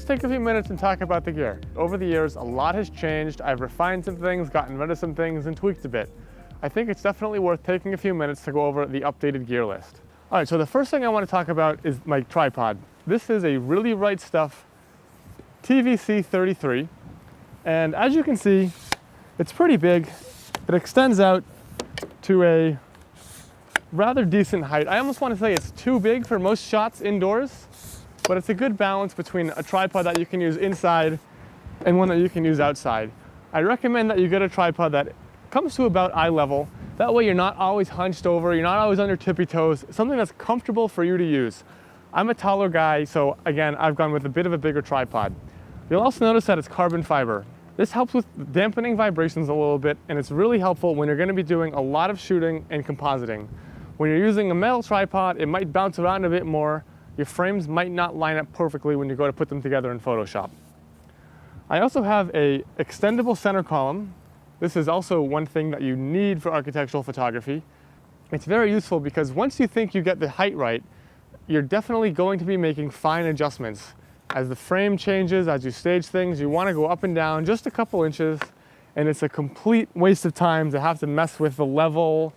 take a few minutes and talk about the gear. Over the years, a lot has changed. I've refined some things, gotten rid of some things, and tweaked a bit. I think it's definitely worth taking a few minutes to go over the updated gear list. All right, so the first thing I want to talk about is my tripod. This is a Really Right Stuff TVC 33, and as you can see, it's pretty big. It extends out to a rather decent height. I almost want to say it's too big for most shots indoors, but it's a good balance between a tripod that you can use inside and one that you can use outside. I recommend that you get a tripod that comes to about eye level. That way you're not always hunched over, you're not always on your tippy toes, something that's comfortable for you to use. I'm a taller guy, so again, I've gone with a bit of a bigger tripod. You'll also notice that it's carbon fiber. This helps with dampening vibrations a little bit, and it's really helpful when you're going to be doing a lot of shooting and compositing. When you're using a metal tripod, it might bounce around a bit more. Your frames might not line up perfectly when you go to put them together in Photoshop. I also have a extendable center column. This is also one thing that you need for architectural photography. It's very useful because once you think you get the height right, you're definitely going to be making fine adjustments. As the frame changes, as you stage things, you want to go up and down just a couple inches, and it's a complete waste of time to have to mess with the level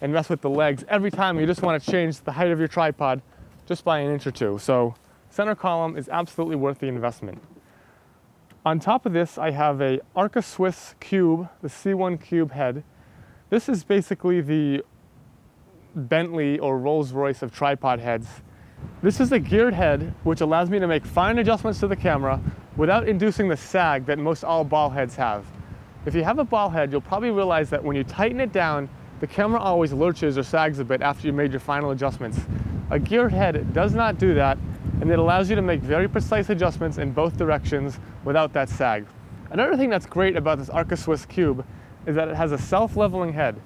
and mess with the legs every time. You just want to change the height of your tripod just by an inch or two. So center column is absolutely worth the investment. On top of this, I have a Arca Swiss Cube, the C1 Cube head. This is basically the Bentley or Rolls-Royce of tripod heads. This is a geared head, which allows me to make fine adjustments to the camera without inducing the sag that most all ball heads have. If you have a ball head, you'll probably realize that when you tighten it down, the camera always lurches or sags a bit after you made your final adjustments. A geared head does not do that, and it allows you to make very precise adjustments in both directions without that sag. Another thing that's great about this Arca Swiss Cube is that it has a self-leveling head.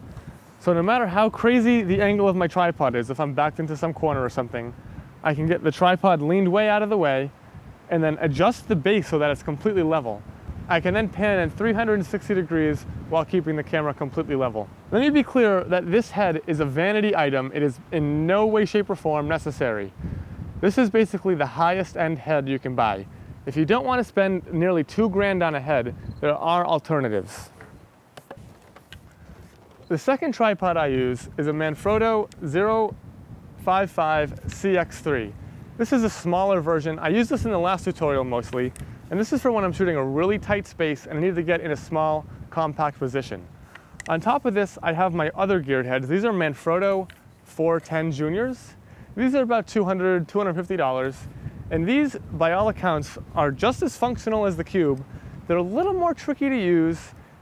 So no matter how crazy the angle of my tripod is, if I'm backed into some corner or something, I can get the tripod leaned way out of the way and then adjust the base so that it's completely level. I can then pan in 360 degrees while keeping the camera completely level. Let me be clear that this head is a vanity item. It is in no way, shape, or form necessary. This is basically the highest end head you can buy. If you don't want to spend nearly $2,000 on a head, there are alternatives. The second tripod I use is a Manfrotto 055 CX3. This is a smaller version. I used this in the last tutorial mostly, and this is for when I'm shooting a really tight space and I need to get in a small, compact position. On top of this, I have my other geared heads. These are Manfrotto 410 Juniors. These are about $200, $250, and these, by all accounts, are just as functional as the Cube. They're a little more tricky to use,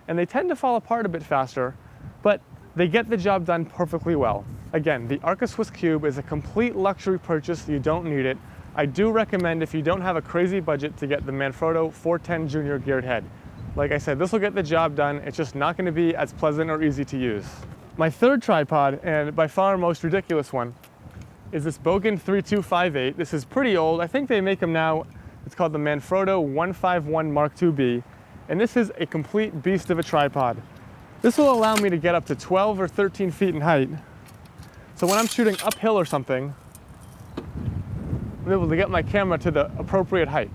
and they tend to fall apart a bit faster, but they get the job done perfectly well. Again, the Arca Swiss Cube is a complete luxury purchase. You don't need it. I do recommend, if you don't have a crazy budget, to get the Manfrotto 410 Junior geared head. Like I said, this will get the job done. It's just not going to be as pleasant or easy to use. My third tripod, and by far most ridiculous one, is this Bogen 3258. This is pretty old. I think they make them now. It's called the Manfrotto 151 Mark IIB, and this is a complete beast of a tripod. This will allow me to get up to 12 or 13 feet in height. So when I'm shooting uphill or something, I'm able to get my camera to the appropriate height.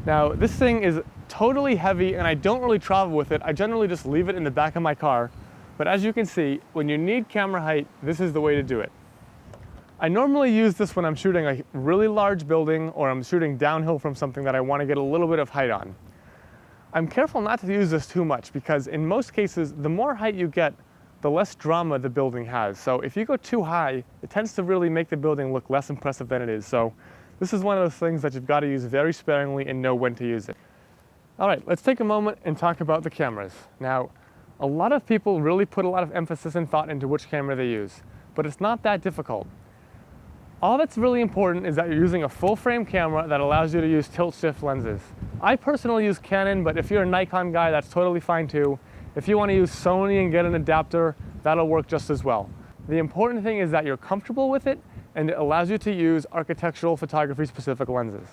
Now, this thing is totally heavy, and I don't really travel with it. I generally just leave it in the back of my car. But as you can see, when you need camera height, this is the way to do it. I normally use this when I'm shooting a really large building or I'm shooting downhill from something that I want to get a little bit of height on. I'm careful not to use this too much because in most cases, the more height you get, the less drama the building has. So if you go too high, it tends to really make the building look less impressive than it is. So this is one of those things that you've got to use very sparingly and know when to use it. All right, let's take a moment and talk about the cameras. Now, a lot of people really put a lot of emphasis and thought into which camera they use, but it's not that difficult. All that's really important is that you're using a full frame camera that allows you to use tilt shift lenses. I personally use Canon, but if you're a Nikon guy, that's totally fine too. If you want to use Sony and get an adapter, that'll work just as well. The important thing is that you're comfortable with it and it allows you to use architectural photography specific lenses.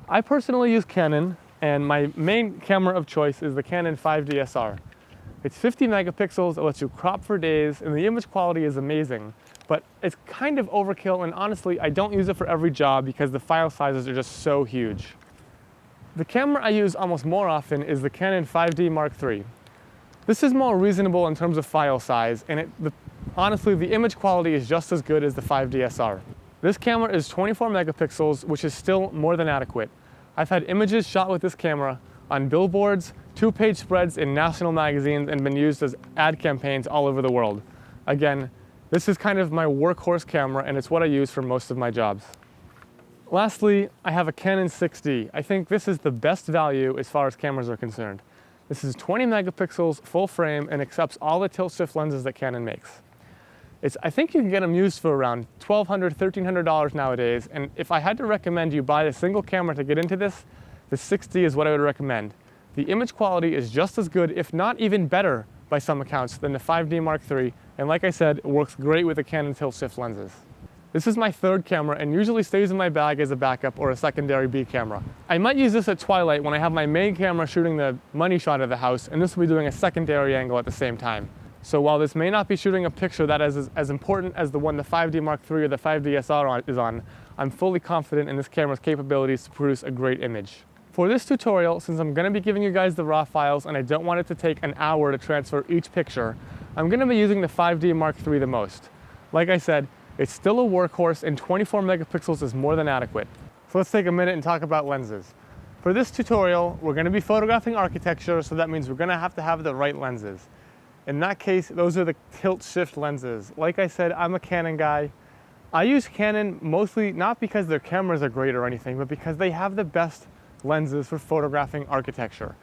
I personally use Canon, and my main camera of choice is the Canon 5DSR. It's 50 megapixels, it lets you crop for days, and the image quality is amazing. But it's kind of overkill, and honestly, I don't use it for every job because the file sizes are just so huge. The camera I use almost more often is the Canon 5D Mark III. This is more reasonable in terms of file size, and honestly, the image quality is just as good as the 5DSR. This camera is 24 megapixels, which is still more than adequate. I've had images shot with this camera on billboards, 2-page spreads in national magazines, and been used as ad campaigns all over the world. Again, this is kind of my workhorse camera, and it's what I use for most of my jobs. Lastly, I have a Canon 6D. I think this is the best value as far as cameras are concerned. This is 20 megapixels, full frame, and accepts all the tilt-shift lenses that Canon makes. I think you can get them used for around $1,200, $1,300 nowadays, and if I had to recommend you buy a single camera to get into this, the 6D is what I would recommend. The image quality is just as good, if not even better by some accounts, than the 5D Mark III, and like I said, it works great with the Canon tilt-shift lenses. This is my third camera and usually stays in my bag as a backup or a secondary B camera. I might use this at twilight when I have my main camera shooting the money shot of the house, and this will be doing a secondary angle at the same time. So while this may not be shooting a picture that is as important as the one the 5D Mark III or the 5DSR is on, I'm fully confident in this camera's capabilities to produce a great image. For this tutorial, since I'm going to be giving you guys the raw files and I don't want it to take an hour to transfer each picture, I'm going to be using the 5D Mark III the most. Like I said, it's still a workhorse and 24 megapixels is more than adequate. So let's take a minute and talk about lenses. For this tutorial, we're going to be photographing architecture, so that means we're going to have the right lenses. In that case, those are the tilt-shift lenses. Like I said, I'm a Canon guy. I use Canon mostly not because their cameras are great or anything, but because they have the best lenses for photographing architecture.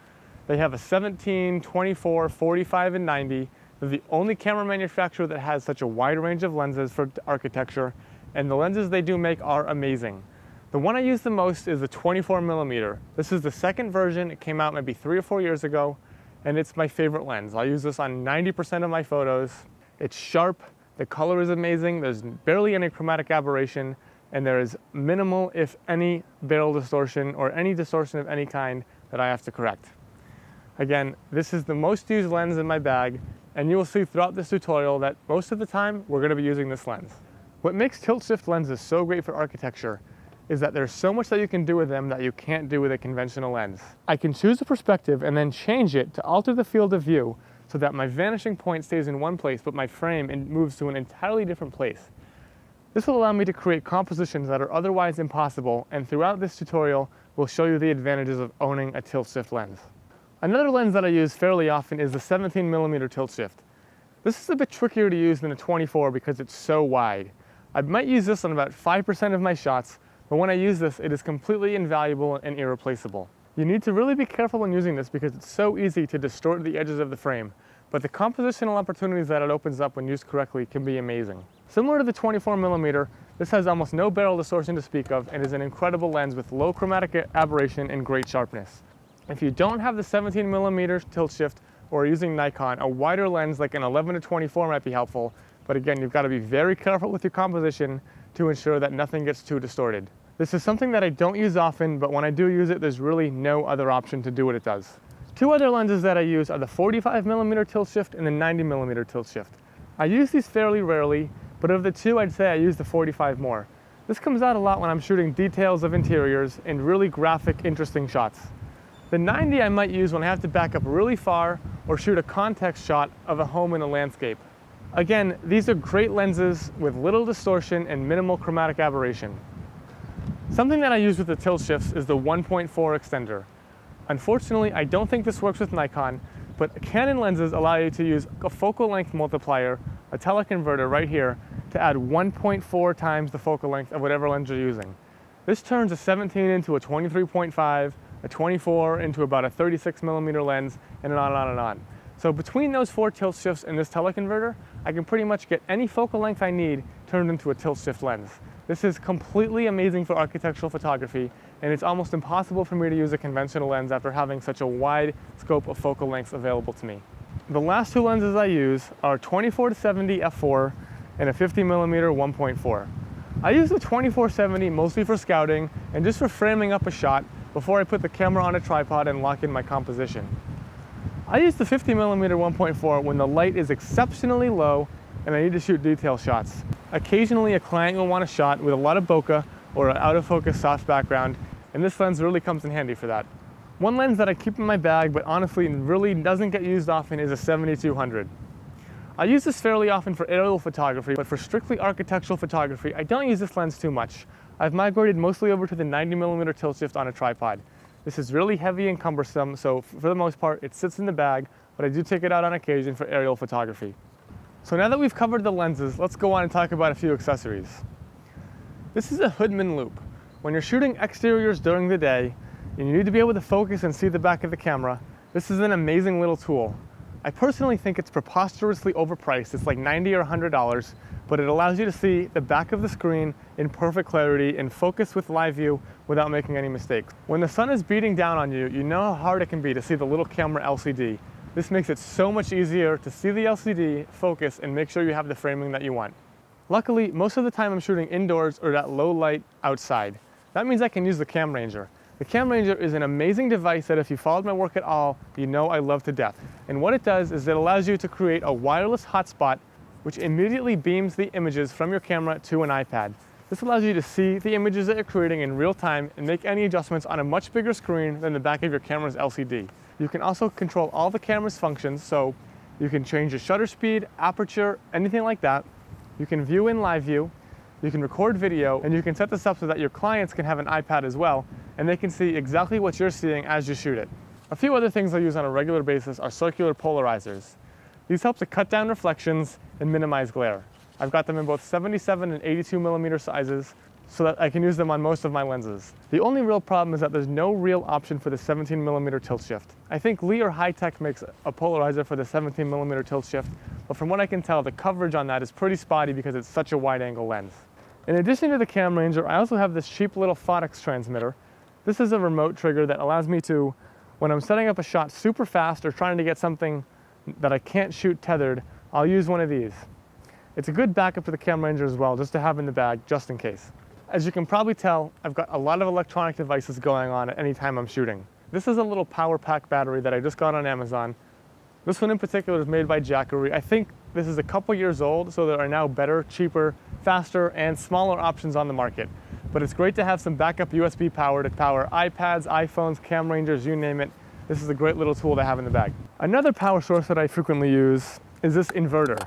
They have a 17, 24, 45, and 90. They're the only camera manufacturer that has such a wide range of lenses for architecture, and the lenses they do make are amazing. The one I use the most is the 24mm. This is the second version. It came out maybe 3 or 4 years ago, and it's my favorite lens. I use this on 90% of my photos. It's sharp, the color is amazing, there's barely any chromatic aberration, and there is minimal, if any, barrel distortion or any distortion of any kind that I have to correct. Again, this is the most used lens in my bag, and you will see throughout this tutorial that most of the time we're going to be using this lens. What makes tilt-shift lenses so great for architecture is that there's so much that you can do with them that you can't do with a conventional lens. I can choose a perspective and then change it to alter the field of view so that my vanishing point stays in one place, but my frame moves to an entirely different place. This will allow me to create compositions that are otherwise impossible, and throughout this tutorial, we'll show you the advantages of owning a tilt-shift lens. Another lens that I use fairly often is the 17mm tilt-shift. This is a bit trickier to use than a 24 because it's so wide. I might use this on about 5% of my shots, but when I use this, it is completely invaluable and irreplaceable. You need to really be careful when using this because it's so easy to distort the edges of the frame, but the compositional opportunities that it opens up when used correctly can be amazing. Similar to the 24mm, this has almost no barrel distortion to speak of and is an incredible lens with low chromatic aberration and great sharpness. If you don't have the 17mm tilt shift or are using Nikon, a wider lens like an 11-24 might be helpful, but again, you've got to be very careful with your composition to ensure that nothing gets too distorted. This is something that I don't use often, but when I do use it, there's really no other option to do what it does. Two other lenses that I use are the 45mm tilt shift and the 90mm tilt shift. I use these fairly rarely, but of the two, I'd say I use the 45 more. This comes out a lot when I'm shooting details of interiors and really graphic, interesting shots. The 90 I might use when I have to back up really far or shoot a context shot of a home in a landscape. Again, these are great lenses with little distortion and minimal chromatic aberration. Something that I use with the tilt shifts is the 1.4 extender. Unfortunately, I don't think this works with Nikon, but Canon lenses allow you to use a focal length multiplier, a teleconverter right here, to add 1.4 times the focal length of whatever lens you're using. This turns a 17 into a 23.5, a 24 into about a 36mm lens, and on and on and on. So between those 4 tilt shifts and this teleconverter, I can pretty much get any focal length I need turned into a tilt shift lens. This is completely amazing for architectural photography, and it's almost impossible for me to use a conventional lens after having such a wide scope of focal lengths available to me. The last 2 lenses I use are 24-70 f4 and a 50mm 1.4. I use the 24-70 mostly for scouting and just for framing up a shot before I put the camera on a tripod and lock in my composition. I use the 50mm 1.4 when the light is exceptionally low and I need to shoot detail shots. Occasionally a client will want a shot with a lot of bokeh or an out of focus soft background, and this lens really comes in handy for that. One lens that I keep in my bag, but honestly really doesn't get used often, is a 7200. I use this fairly often for aerial photography, but for strictly architectural photography, I don't use this lens too much. I've migrated mostly over to the 90mm tilt shift on a tripod. This is really heavy and cumbersome, so for the most part, it sits in the bag, but I do take it out on occasion for aerial photography. So now that we've covered the lenses, let's go on and talk about a few accessories. This is a Hoodman loop. When you're shooting exteriors during the day, and you need to be able to focus and see the back of the camera, this is an amazing little tool. I personally think it's preposterously overpriced. It's like $90 or $100, but it allows you to see the back of the screen in perfect clarity and focus with live view without making any mistakes. When the sun is beating down on you, you know how hard it can be to see the little camera LCD. This makes it so much easier to see the LCD, focus, and make sure you have the framing that you want. Luckily, most of the time I'm shooting indoors or at low light outside. That means I can use the Cam Ranger. The Cam Ranger is an amazing device that if you followed my work at all, you know I love to death. And what it does is it allows you to create a wireless hotspot which immediately beams the images from your camera to an iPad. This allows you to see the images that you're creating in real time and make any adjustments on a much bigger screen than the back of your camera's LCD. You can also control all the camera's functions, so you can change the shutter speed, aperture, anything like that. You can view in live view, you can record video, and you can set this up so that your clients can have an iPad as well, and they can see exactly what you're seeing as you shoot it. A few other things I use on a regular basis are circular polarizers. These help to cut down reflections and minimize glare. I've got them in both 77 and 82mm sizes so that I can use them on most of my lenses. The only real problem is that there's no real option for the 17mm tilt shift. I think Lee or Hi-Tech makes a polarizer for the 17mm tilt shift, but from what I can tell, the coverage on that is pretty spotty because it's such a wide angle lens. In addition to the Cam Ranger, I also have this cheap little phonics transmitter. This is a remote trigger that allows me to, when I'm setting up a shot super fast or trying to get something that I can't shoot tethered, I'll use one of these. It's a good backup to the Cam Ranger as well, just to have in the bag, just in case. As you can probably tell, I've got a lot of electronic devices going on at any time I'm shooting. This is a little power pack battery that I just got on Amazon. This one in particular is made by Jackery. I think this is a couple years old, so there are now better, cheaper, faster, and smaller options on the market. But it's great to have some backup USB power to power iPads, iPhones, Cam Rangers, you name it. This is a great little tool to have in the bag. Another power source that I frequently use is this inverter.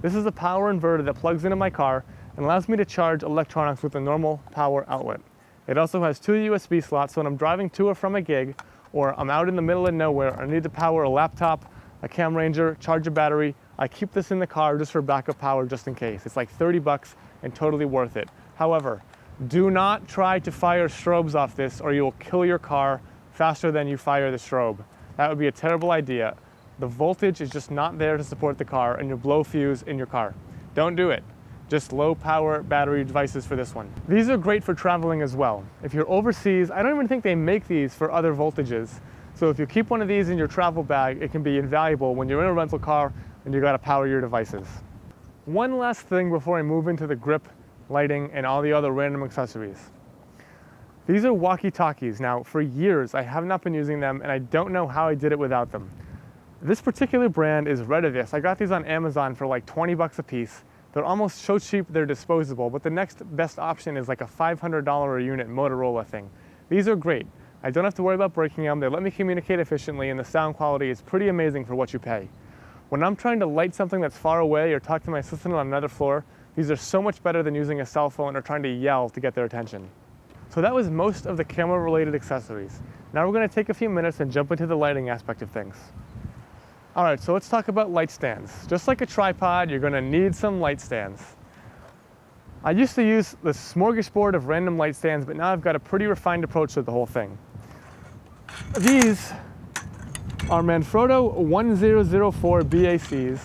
This is a power inverter that plugs into my car and allows me to charge electronics with a normal power outlet. It also has 2 USB slots, so when I'm driving to or from a gig, or I'm out in the middle of nowhere, I need to power a laptop, a Cam Ranger, charge a battery, I keep this in the car just for backup power just in case. It's like 30 bucks and totally worth it. However, do not try to fire strobes off this or you will kill your car faster than you fire the strobe. That would be a terrible idea. The voltage is just not there to support the car and you'll blow fuse in your car. Don't do it. Just low power battery devices for this one. These are great for traveling as well. If you're overseas, I don't even think they make these for other voltages. So if you keep one of these in your travel bag, it can be invaluable when you're in a rental car and you gotta power your devices. One last thing before I move into the grip, lighting, and all the other random accessories. These are walkie-talkies. Now, for years, I have not been using them, and I don't know how I did it without them. This particular brand is Retevis. I got these on Amazon for like 20 bucks a piece. They're almost so cheap they're disposable, but the next best option is like a $500 a unit Motorola thing. These are great. I don't have to worry about breaking them. They let me communicate efficiently, and the sound quality is pretty amazing for what you pay. When I'm trying to light something that's far away or talk to my assistant on another floor, these are so much better than using a cell phone or trying to yell to get their attention. So that was most of the camera-related accessories. Now we're going to take a few minutes and jump into the lighting aspect of things. All right, so let's talk about light stands. Just like a tripod, you're going to need some light stands. I used to use the smorgasbord of random light stands, but now I've got a pretty refined approach to the whole thing. These are Manfrotto 1004 BACs,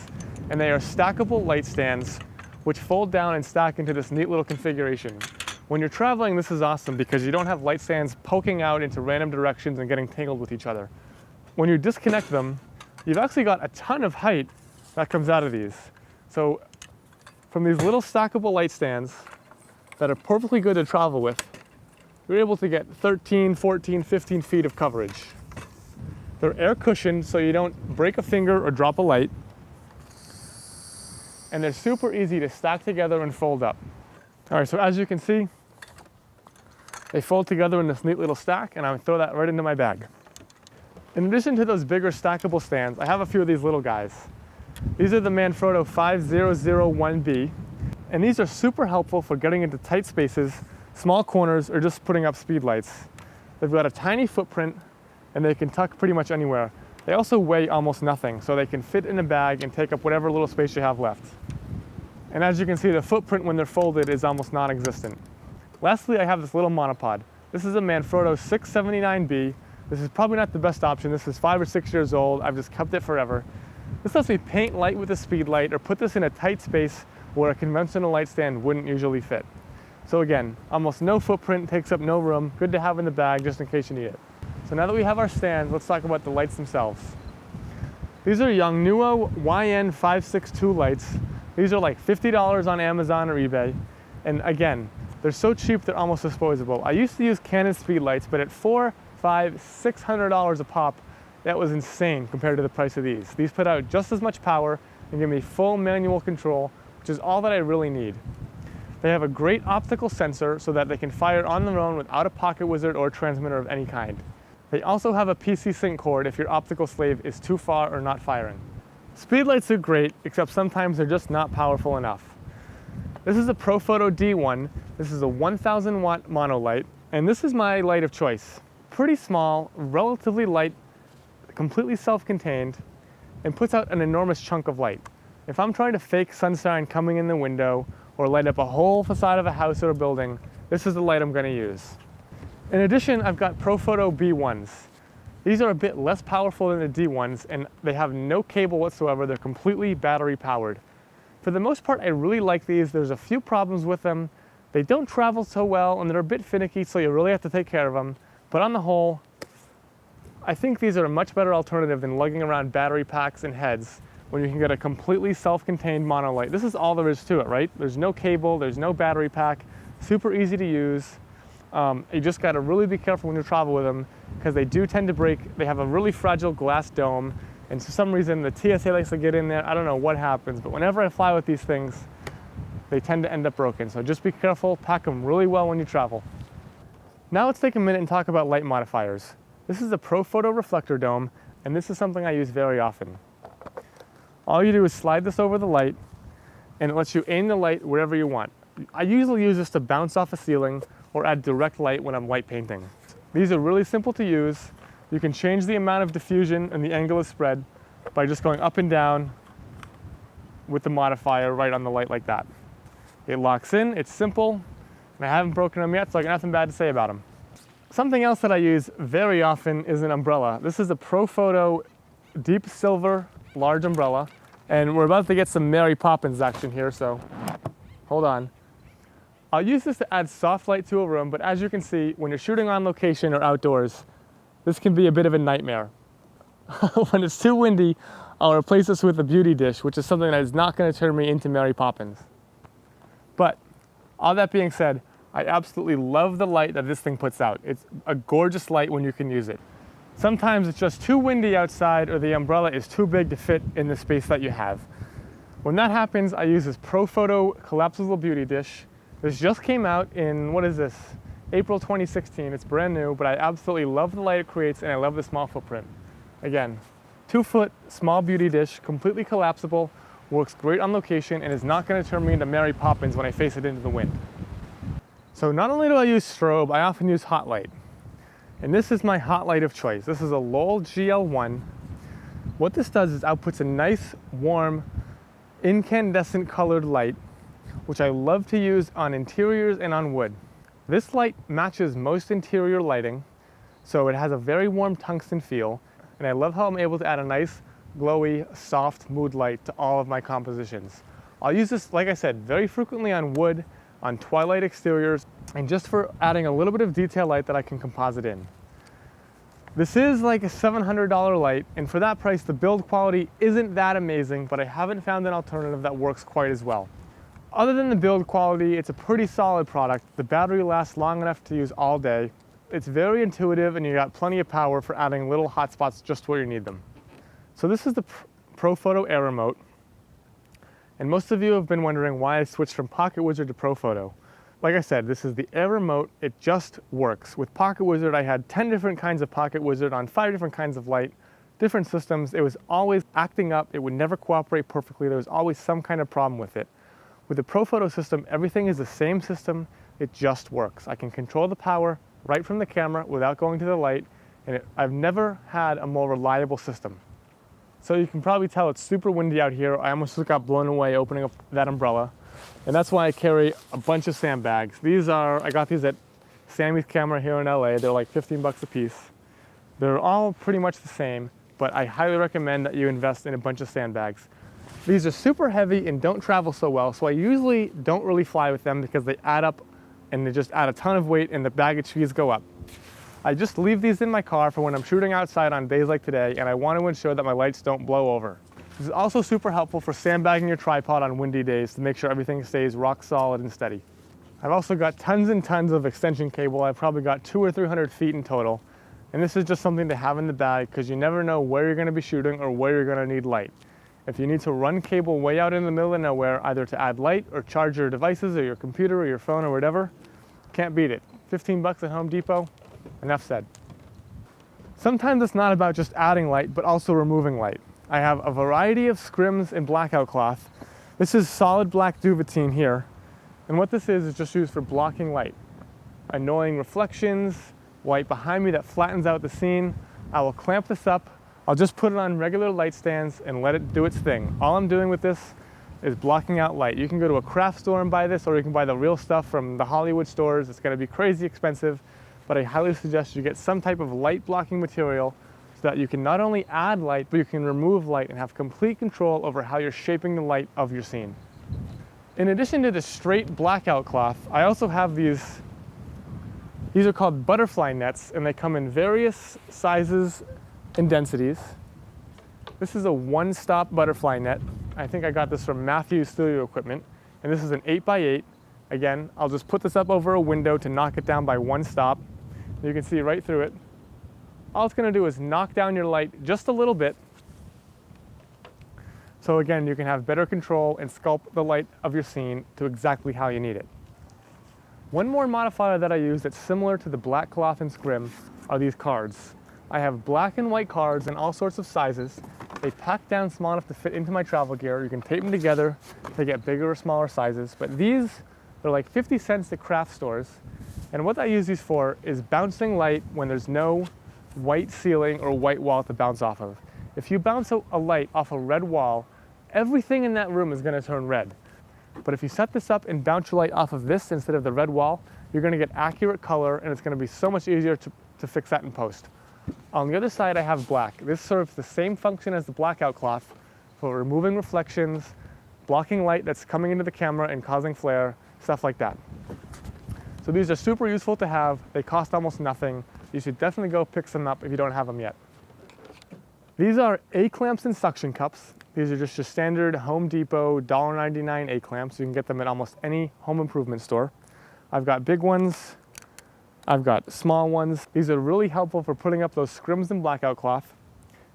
and they are stackable light stands which fold down and stack into this neat little configuration. When you're traveling, this is awesome because you don't have light stands poking out into random directions and getting tangled with each other. When you disconnect them, you've actually got a ton of height that comes out of these. So from these little stackable light stands that are perfectly good to travel with, you're able to get 13, 14, 15 feet of coverage. They're air cushioned so you don't break a finger or drop a light. And they're super easy to stack together and fold up. All right, so as you can see, they fold together in this neat little stack, and I would throw that right into my bag. In addition to those bigger stackable stands, I have a few of these little guys. These are the Manfrotto 5001B, and these are super helpful for getting into tight spaces, small corners, or just putting up speed lights. They've got a tiny footprint, and they can tuck pretty much anywhere. They also weigh almost nothing, so they can fit in a bag and take up whatever little space you have left. And as you can see, the footprint when they're folded is almost non-existent. Lastly, I have this little monopod. This is a Manfrotto 679B. This is probably not the best option. This is 5 or 6 years old. I've just kept it forever. This lets me paint light with a speed light or put this in a tight space where a conventional light stand wouldn't usually fit. So again, almost no footprint, takes up no room. Good to have in the bag just in case you need it. So now that we have our stand, let's talk about the lights themselves. These are Yongnuo YN562 lights. These are like $50 on Amazon or eBay. And again, they're so cheap they're almost disposable. I used to use Canon speed lights, but at $400, $500, $600 a pop, that was insane compared to the price of these. These put out just as much power and give me full manual control, which is all that I really need. They have a great optical sensor so that they can fire on their own without a pocket wizard or transmitter of any kind. They also have a PC sync cord if your optical slave is too far or not firing. Speedlights are great, except sometimes they're just not powerful enough. This is a Profoto D1. This is a 1000 watt monolight, and this is my light of choice. Pretty small, relatively light, completely self-contained, and puts out an enormous chunk of light. If I'm trying to fake sunshine coming in the window or light up a whole facade of a house or a building, this is the light I'm going to use. In addition, I've got Profoto B1s. These are a bit less powerful than the D1s, and they have no cable whatsoever. They're completely battery powered. For the most part, I really like these. There's a few problems with them. They don't travel so well, and they're a bit finicky, so you really have to take care of them. But on the whole, I think these are a much better alternative than lugging around battery packs and heads when you can get a completely self-contained monolight. This is all there is to it, right? There's no cable, there's no battery pack, super easy to use. You just gotta really be careful when you travel with them because they do tend to break. They have a really fragile glass dome, and for some reason the TSA likes to get in there. I don't know what happens, but whenever I fly with these things, they tend to end up broken. So just be careful, pack them really well when you travel. Now let's take a minute and talk about light modifiers. This is a Profoto reflector dome, and this is something I use very often. All you do is slide this over the light, and it lets you aim the light wherever you want. I usually use this to bounce off a ceiling or add direct light when I'm white painting. These are really simple to use. You can change the amount of diffusion and the angle of spread by just going up and down with the modifier right on the light like that. It locks in, it's simple, and I haven't broken them yet, so I got nothing bad to say about them. Something else that I use very often is an umbrella. This is a Profoto deep silver large umbrella, and we're about to get some Mary Poppins action here, so hold on. I'll use this to add soft light to a room, but as you can see, when you're shooting on location or outdoors, this can be a bit of a nightmare. When it's too windy, I'll replace this with a beauty dish, which is something that is not going to turn me into Mary Poppins. But all that being said, I absolutely love the light that this thing puts out. It's a gorgeous light when you can use it. Sometimes it's just too windy outside or the umbrella is too big to fit in the space that you have. When that happens, I use this Profoto collapsible beauty dish. This just came out in, what is this? April 2016. It's brand new, but I absolutely love the light it creates and I love the small footprint. Again, 2-foot small beauty dish, completely collapsible, works great on location and is not going to turn me into Mary Poppins when I face it into the wind. So not only do I use strobe, I often use hot light. And this is my hot light of choice. This is a Lowell GL1. What this does is outputs a nice, warm, incandescent colored light, which I love to use on interiors and on wood. This light matches most interior lighting, so it has a very warm tungsten feel, and I love how I'm able to add a nice, glowy, soft mood light to all of my compositions. I'll use this, like I said, very frequently on wood, on twilight exteriors, and just for adding a little bit of detail light that I can composite in. This is like a $700 light, and for that price, the build quality isn't that amazing, but I haven't found an alternative that works quite as well. Other than the build quality, it's a pretty solid product. The battery lasts long enough to use all day. It's very intuitive, and you got plenty of power for adding little hotspots just where you need them. So this is the Profoto Air Remote. And most of you have been wondering why I switched from Pocket Wizard to Profoto. Like I said, this is the Air Remote. It just works. With Pocket Wizard, I had 10 different kinds of Pocket Wizard on 5 different kinds of light, different systems. It was always acting up. It would never cooperate perfectly. There was always some kind of problem with it. With the ProPhoto system, everything is the same system. It just works. I can control the power right from the camera without going to the light, and I've never had a more reliable system. So you can probably tell it's super windy out here. I almost just got blown away opening up that umbrella. And that's why I carry a bunch of sandbags. I got these at Sammy's Camera here in LA. They're like 15 bucks a piece. They're all pretty much the same, but I highly recommend that you invest in a bunch of sandbags. These are super heavy and don't travel so well, so I usually don't really fly with them because they add up and they just add a ton of weight and the baggage fees go up. I just leave these in my car for when I'm shooting outside on days like today, and I want to ensure that my lights don't blow over. This is also super helpful for sandbagging your tripod on windy days to make sure everything stays rock solid and steady. I've also got tons and tons of extension cable. I've probably got 200 or 300 feet in total. And this is just something to have in the bag because you never know where you're going to be shooting or where you're going to need light. If you need to run cable way out in the middle of nowhere, either to add light or charge your devices or your computer or your phone or whatever, can't beat it. 15 bucks at Home Depot, enough said. Sometimes it's not about just adding light, but also removing light. I have a variety of scrims and blackout cloth. This is solid black duvetine here. And what this is just used for blocking light. Annoying reflections, white behind me that flattens out the scene. I will clamp this up. I'll just put it on regular light stands and let it do its thing. All I'm doing with this is blocking out light. You can go to a craft store and buy this, or you can buy the real stuff from the Hollywood stores. It's gonna be crazy expensive, but I highly suggest you get some type of light blocking material so that you can not only add light, but you can remove light and have complete control over how you're shaping the light of your scene. In addition to the straight blackout cloth, I also have these are called butterfly nets, and they come in various sizes and densities. This is a one-stop butterfly net. I think I got this from Matthews Studio Equipment, and this is an 8x8. Again, I'll just put this up over a window to knock it down by one stop. You can see right through it. All it's going to do is knock down your light just a little bit. So again, you can have better control and sculpt the light of your scene to exactly how you need it. One more modifier that I use that's similar to the black cloth and scrim are these cards. I have black and white cards in all sorts of sizes. They pack down small enough to fit into my travel gear. You can tape them together to get bigger or smaller sizes. But these, they're like 50 cents at craft stores. And what I use these for is bouncing light when there's no white ceiling or white wall to bounce off of. If you bounce a light off a red wall, everything in that room is going to turn red. But if you set this up and bounce your light off of this instead of the red wall, you're going to get accurate color, and it's going to be so much easier to fix that in post. On the other side, I have black. This serves the same function as the blackout cloth for removing reflections, blocking light that's coming into the camera and causing flare, stuff like that. So these are super useful to have. They cost almost nothing. You should definitely go pick some up if you don't have them yet. These are A-clamps and suction cups. These are just your standard Home Depot $1.99 A-clamps. You can get them at almost any home improvement store. I've got big ones. I've got small ones. These are really helpful for putting up those scrims and blackout cloth.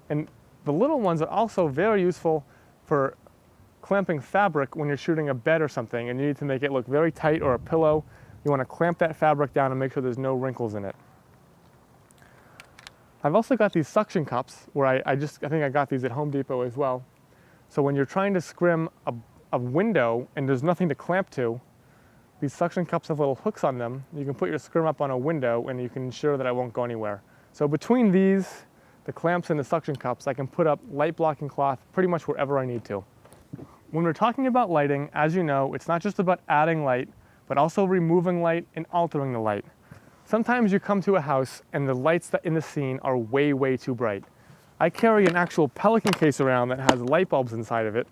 And the little ones are also very useful for clamping fabric when you're shooting a bed or something and you need to make it look very tight, or a pillow. You want to clamp that fabric down and make sure there's no wrinkles in it. I've also got these suction cups where I think I got these at Home Depot as well. So when you're trying to scrim a window and there's nothing to clamp to, these suction cups have little hooks on them. You can put your scrim up on a window and you can ensure that it won't go anywhere. So between these, the clamps and the suction cups, I can put up light blocking cloth pretty much wherever I need to. When we're talking about lighting, as you know, it's not just about adding light, but also removing light and altering the light. Sometimes you come to a house and the lights that in the scene are way, way too bright. I carry an actual Pelican case around that has light bulbs inside of it.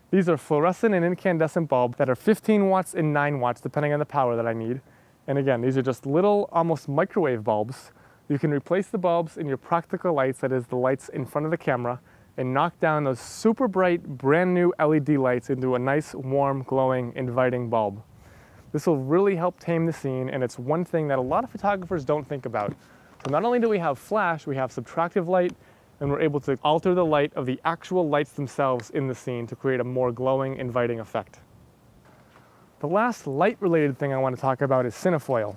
These are fluorescent and incandescent bulbs that are 15 watts and 9 watts, depending on the power that I need. And again, these are just little, almost microwave bulbs. You can replace the bulbs in your practical lights, that is the lights in front of the camera, and knock down those super bright, brand new LED lights into a nice, warm, glowing, inviting bulb. This will really help tame the scene, and it's one thing that a lot of photographers don't think about. So not only do we have flash, we have subtractive light, and we're able to alter the light of the actual lights themselves in the scene to create a more glowing, inviting effect. The last light-related thing I want to talk about is cinefoil.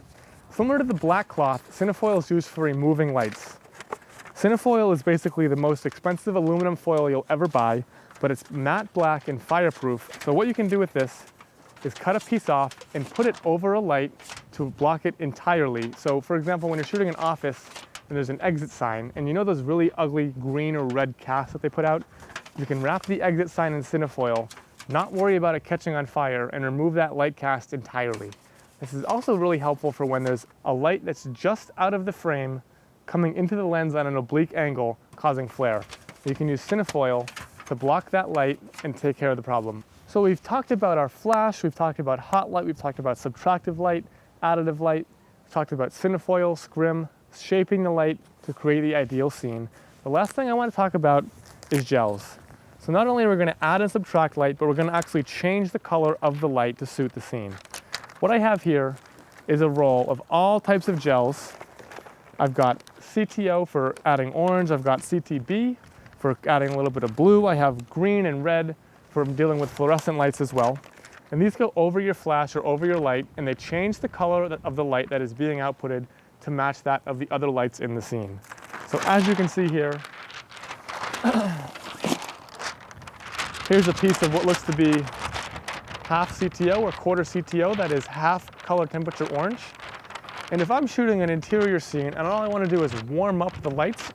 Similar to the black cloth, cinefoil is used for removing lights. Cinefoil is basically the most expensive aluminum foil you'll ever buy, but it's matte black and fireproof. So what you can do with this is cut a piece off and put it over a light to block it entirely. So for example, when you're shooting an office and there's an exit sign, and you know those really ugly green or red casts that they put out, you can wrap the exit sign in cinefoil, not worry about it catching on fire, and remove that light cast entirely. This is also really helpful for when there's a light that's just out of the frame coming into the lens at an oblique angle, causing flare. You can use cinefoil to block that light and take care of the problem. So we've talked about our flash, we've talked about hot light, we've talked about subtractive light, additive light, we've talked about cinefoil, scrim, shaping the light to create the ideal scene. The last thing I want to talk about is gels. So not only are we going to add and subtract light, but we're going to actually change the color of the light to suit the scene. What I have here is a roll of all types of gels. I've got CTO for adding orange, I've got CTB for adding a little bit of blue, I have green and red for dealing with fluorescent lights as well. And these go over your flash or over your light, and they change the color of the light that is being outputted to match that of the other lights in the scene. So as you can see here, here's a piece of what looks to be half CTO or quarter CTO, that is half color temperature orange. And if I'm shooting an interior scene and all I want to do is warm up the lights,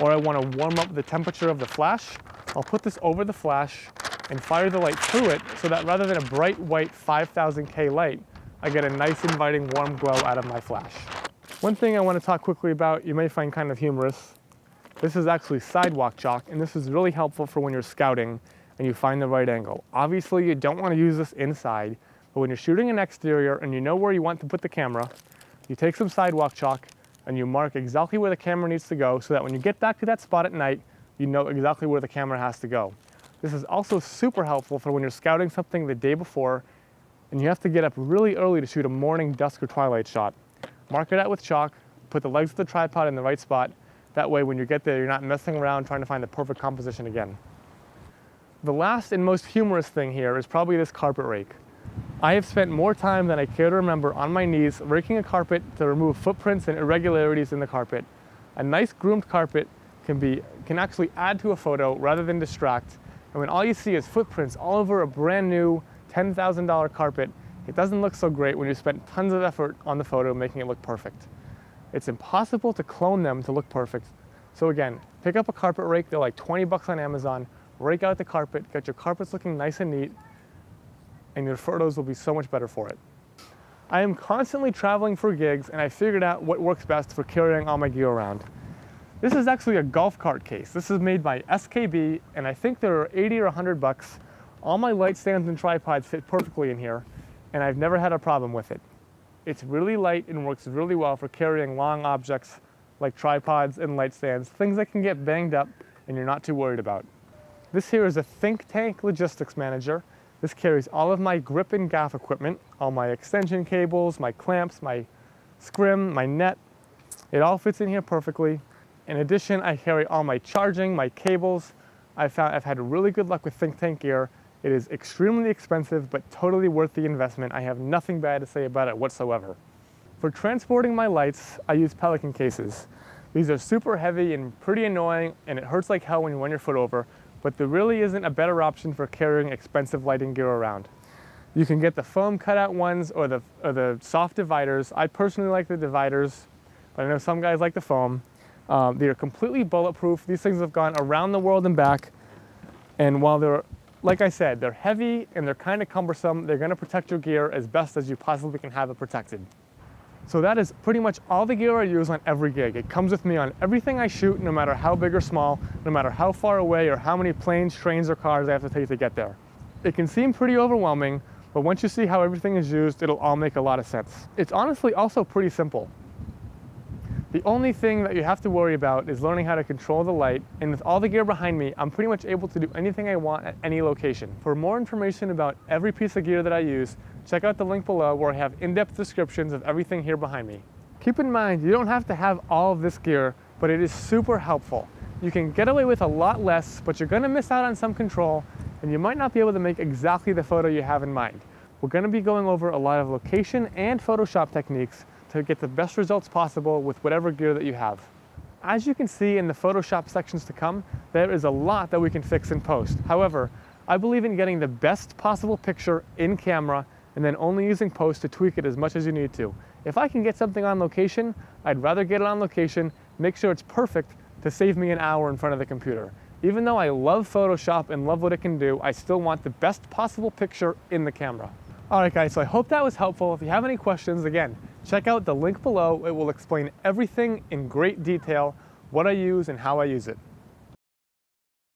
or I want to warm up the temperature of the flash, I'll put this over the flash and fire the light through it so that rather than a bright white 5000K light, I get a nice inviting warm glow out of my flash. One thing I want to talk quickly about, you may find kind of humorous. This is actually sidewalk chalk, and this is really helpful for when you're scouting and you find the right angle. Obviously, you don't want to use this inside, but when you're shooting an exterior and you know where you want to put the camera, you take some sidewalk chalk and you mark exactly where the camera needs to go so that when you get back to that spot at night, you know exactly where the camera has to go. This is also super helpful for when you're scouting something the day before and you have to get up really early to shoot a morning, dusk, or twilight shot. Mark it out with chalk, put the legs of the tripod in the right spot. That way when you get there, you're not messing around trying to find the perfect composition again. The last and most humorous thing here is probably this carpet rake. I have spent more time than I care to remember on my knees raking a carpet to remove footprints and irregularities in the carpet. A nice groomed carpet can actually add to a photo rather than distract. And when all you see is footprints all over a brand new $10,000 carpet, it doesn't look so great when you spent tons of effort on the photo making it look perfect. It's impossible to clone them to look perfect. So again, pick up a carpet rake, they're like 20 bucks on Amazon, rake out the carpet, get your carpets looking nice and neat, and your photos will be so much better for it. I am constantly traveling for gigs, and I figured out what works best for carrying all my gear around. This is actually a golf cart case. This is made by SKB, and I think they're 80 or 100 bucks. All my light stands and tripods fit perfectly in here, and I've never had a problem with it. It's really light and works really well for carrying long objects like tripods and light stands, things that can get banged up and you're not too worried about. This here is a Think Tank Logistics Manager. This carries all of my grip and gaff equipment, all my extension cables, my clamps, my scrim, my net. It all fits in here perfectly. In addition, I carry all my charging, my cables. I've had really good luck with Think Tank gear. It is extremely expensive, but totally worth the investment. I have nothing bad to say about it whatsoever. For transporting my lights, I use Pelican cases. These are super heavy and pretty annoying, and it hurts like hell when you run your foot over, but there really isn't a better option for carrying expensive lighting gear around. You can get the foam cutout ones or the soft dividers. I personally like the dividers, but I know some guys like the foam. They are completely bulletproof. These things have gone around the world and back, and while they're, like I said, they're heavy and they're kind of cumbersome, they're going to protect your gear as best as you possibly can have it protected. So that is pretty much all the gear I use on every gig. It comes with me on everything I shoot, no matter how big or small, no matter how far away or how many planes, trains, or cars I have to take to get there. It can seem pretty overwhelming, but once you see how everything is used, it'll all make a lot of sense. It's honestly also pretty simple. The only thing that you have to worry about is learning how to control the light, and with all the gear behind me, I'm pretty much able to do anything I want at any location. For more information about every piece of gear that I use, check out the link below where I have in-depth descriptions of everything here behind me. Keep in mind, you don't have to have all of this gear, but it is super helpful. You can get away with a lot less, but you're gonna miss out on some control, and you might not be able to make exactly the photo you have in mind. we're going to be going over a lot of location and Photoshop techniques to get the best results possible with whatever gear that you have. As you can see in the Photoshop sections to come, there is a lot that we can fix in post. However, I believe in getting the best possible picture in camera and then only using post to tweak it as much as you need to. If I can get something on location, I'd rather get it on location, make sure it's perfect to save me an hour in front of the computer. Even though I love Photoshop and love what it can do, I still want the best possible picture in the camera. All right guys, so I hope that was helpful. If you have any questions, again, check out the link below. It will explain everything in great detail, what I use and how I use it.